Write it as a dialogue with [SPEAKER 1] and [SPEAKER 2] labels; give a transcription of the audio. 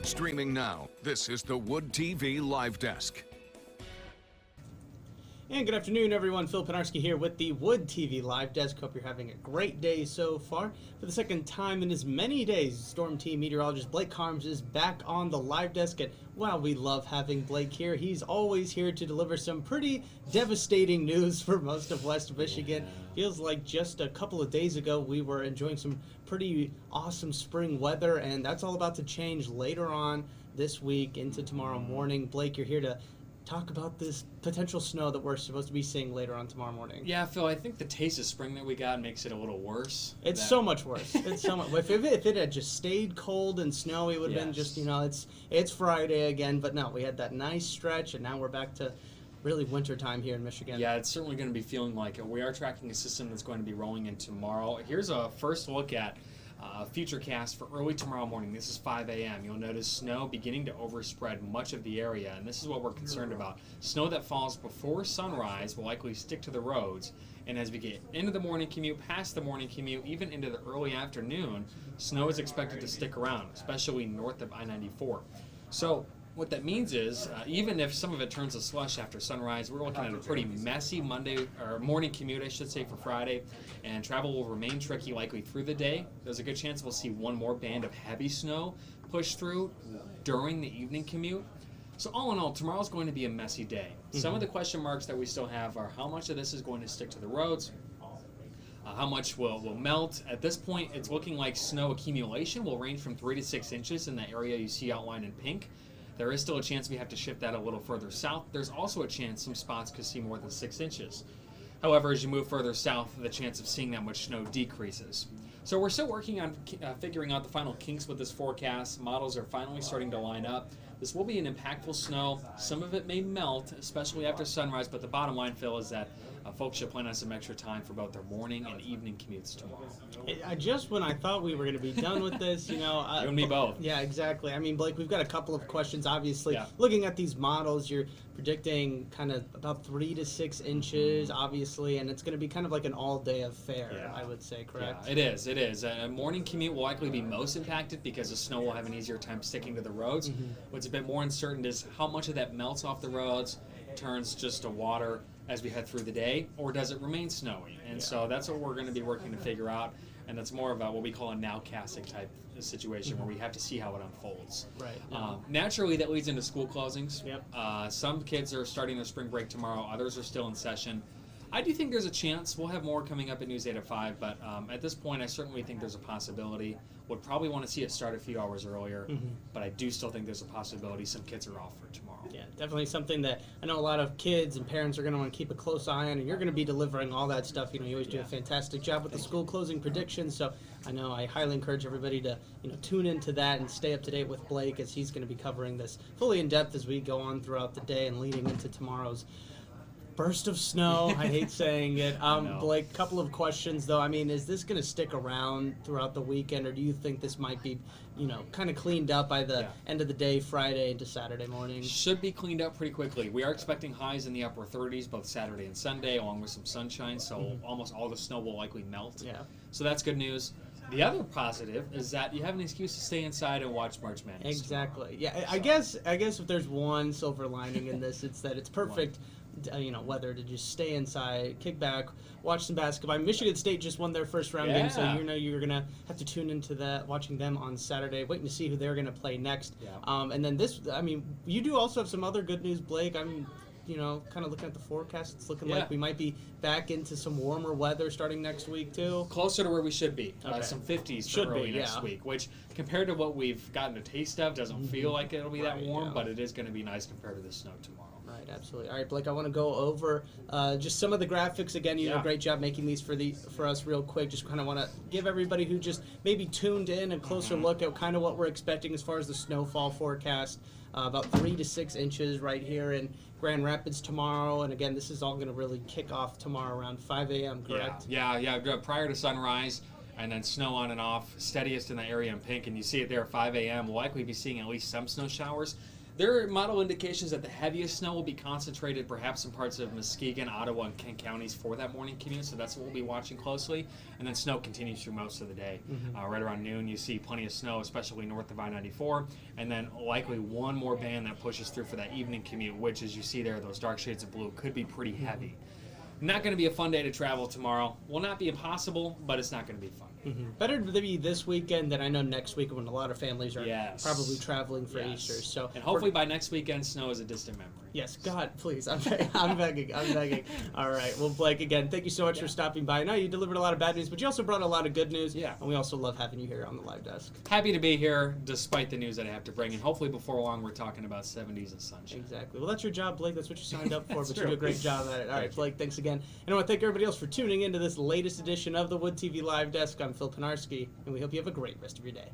[SPEAKER 1] Streaming now, this is the Wood TV Live Desk.
[SPEAKER 2] And good afternoon, everyone. Phil Penarski here with the Wood TV Live Desk. Hope you're having a great day so far. For the second time in as many days, Storm Team Meteorologist Blake Harms is back on the Live Desk. And wow, we love having Blake here. He's always here to deliver some pretty devastating news for most of West Michigan. Feels like just a couple of days ago we were enjoying some pretty awesome spring weather, and that's all about to change later on this week into tomorrow morning. Blake, you're here to talk about this potential snow that we're supposed to be seeing later on tomorrow morning.
[SPEAKER 3] Yeah, Phil, I think the taste of spring that we got makes it a little worse.
[SPEAKER 2] It's so much worse. It's so much. If it had just stayed cold and snowy, it would have been just, it's Friday again. But no, we had that nice stretch, and now we're back to really winter time here in Michigan.
[SPEAKER 3] Yeah, it's certainly going to be feeling like it. We are tracking a system that's going to be rolling in tomorrow. Here's a first look at Futurecast for early tomorrow morning. This is 5 a.m. You'll notice snow beginning to overspread much of the area, and this is what we're concerned about. Snow that falls before sunrise will likely stick to the roads, and as we get into the morning commute, past the morning commute, even into the early afternoon, snow is expected to stick around, especially north of I-94. So what that means is, even if some of it turns to slush after sunrise, we're looking at a pretty messy Monday, or morning commute, I should say, for Friday, and travel will remain tricky likely through the day. There's a good chance we'll see one more band of heavy snow push through during the evening commute. So all in all, tomorrow's going to be a messy day. Some of the question marks that we still have are how much of this is going to stick to the roads, how much will melt. At this point, it's looking like snow accumulation will range from 3 to 6 inches in the area you see outlined in pink. There is still a chance we have to shift that a little further south. There's also a chance some spots could see more than 6 inches. However, as you move further south, the chance of seeing that much snow decreases. So we're still working on figuring out the final kinks with this forecast. Models are finally starting to line up. This will be an impactful snow. Some of it may melt, especially after sunrise, but the bottom line, Phil, is that folks should plan on some extra time for both their morning and evening commutes tomorrow.
[SPEAKER 2] Just when I thought we were going to be done with this,
[SPEAKER 3] you and me both.
[SPEAKER 2] Yeah, exactly. I mean, Blake, we've got a couple of questions. Obviously,
[SPEAKER 3] Yeah.
[SPEAKER 2] Looking at these models, you're predicting kind of about 3 to 6 inches, obviously, and it's going to be kind of like an all-day affair, I would say, correct?
[SPEAKER 3] Yeah, it is. A morning commute will likely be most impacted because the snow will have an easier time sticking to the roads. What's a bit more uncertain is how much of that melts off the roads, turns just to water as we head through the day, or does it remain snowy? And so that's what we're going to be working to figure out, and that's more of what we call a nowcasting type situation where we have to see how it unfolds.
[SPEAKER 2] Right.
[SPEAKER 3] Naturally, that leads into school closings.
[SPEAKER 2] Yep.
[SPEAKER 3] Some kids are starting their spring break tomorrow, others are still in session. I do think there's a chance. We'll have more coming up at News 8 at 5, but at this point, I certainly think there's a possibility. Would probably want to see it start a few hours earlier, but I do still think there's a possibility some kids are off for tomorrow.
[SPEAKER 2] Yeah, definitely something that I know a lot of kids and parents are going to want to keep a close eye on, and you're going to be delivering all that stuff. You always do a fantastic job with the school closing predictions, so I know I highly encourage everybody to tune into that and stay up to date with Blake, as he's going to be covering this fully in depth as we go on throughout the day and leading into tomorrow's burst of snow. I hate saying it. Blake, couple of questions though. I mean, is this going to stick around throughout the weekend, or do you think this might be, kind of cleaned up by the end of the day, Friday into Saturday morning?
[SPEAKER 3] Should be cleaned up pretty quickly. We are expecting highs in the upper 30s both Saturday and Sunday, along with some sunshine, so almost all the snow will likely melt.
[SPEAKER 2] Yeah.
[SPEAKER 3] So that's good news. The other positive is that you have an excuse to stay inside and watch March Madness.
[SPEAKER 2] Exactly. Yeah, I guess if there's one silver lining in this, it's that it's perfect. Weather to just stay inside, kick back, watch some basketball. Michigan State just won their first round game, so you're gonna have to tune into that, watching them on Saturday, waiting to see who they're gonna play next.
[SPEAKER 3] Yeah.
[SPEAKER 2] And then you do also have some other good news, Blake. I'm kind of looking at the forecast. It's looking like we might be back into some warmer weather starting next week too.
[SPEAKER 3] Closer to where we should be.
[SPEAKER 2] Okay.
[SPEAKER 3] Some 50s for early next week, which compared to what we've gotten a taste of, doesn't feel like it'll be that warm, but it is going to be nice compared to the snow tomorrow.
[SPEAKER 2] Right, absolutely. All right, Blake, I want to go over just some of the graphics again. You did a great job making these for us real quick. Just kind of want to give everybody who just maybe tuned in a closer look at kind of what we're expecting as far as the snowfall forecast. About 3 to 6 inches right here in Grand Rapids tomorrow. And again, this is all going to really kick off tomorrow around 5 a.m., correct?
[SPEAKER 3] Yeah. Prior to sunrise, and then snow on and off, steadiest in the area in pink. And you see it there at 5 a.m. We'll likely be seeing at least some snow showers. There are model indications that the heaviest snow will be concentrated perhaps in parts of Muskegon, Ottawa, and Kent counties for that morning commute, so that's what we'll be watching closely. And then snow continues through most of the day. Right around noon, you see plenty of snow, especially north of I-94, and then likely one more band that pushes through for that evening commute, which, as you see there, those dark shades of blue could be pretty heavy. Not going to be a fun day to travel tomorrow. Will not be impossible, but it's not going to be fun.
[SPEAKER 2] Better to be this weekend than I know next week when a lot of families are probably traveling for Easter. So
[SPEAKER 3] and hopefully by next weekend, snow is a distant memory.
[SPEAKER 2] Yes, God, please. I'm begging. I'm begging. All right. Well, Blake, again, thank you so much for stopping by. I know you delivered a lot of bad news, but you also brought a lot of good news.
[SPEAKER 3] Yeah.
[SPEAKER 2] And we also love having you here on the live desk.
[SPEAKER 3] Happy to be here, despite the news that I have to bring. And hopefully before long, we're talking about 70s and sunshine.
[SPEAKER 2] Exactly. Well, that's your job, Blake. That's what you signed up for, but
[SPEAKER 3] true.
[SPEAKER 2] you do a great job at it. All right, Blake, thanks again. And I want to thank everybody else for tuning into this latest edition of the Wood TV Live Desk. I'm Phil Pinarski, and we hope you have a great rest of your day.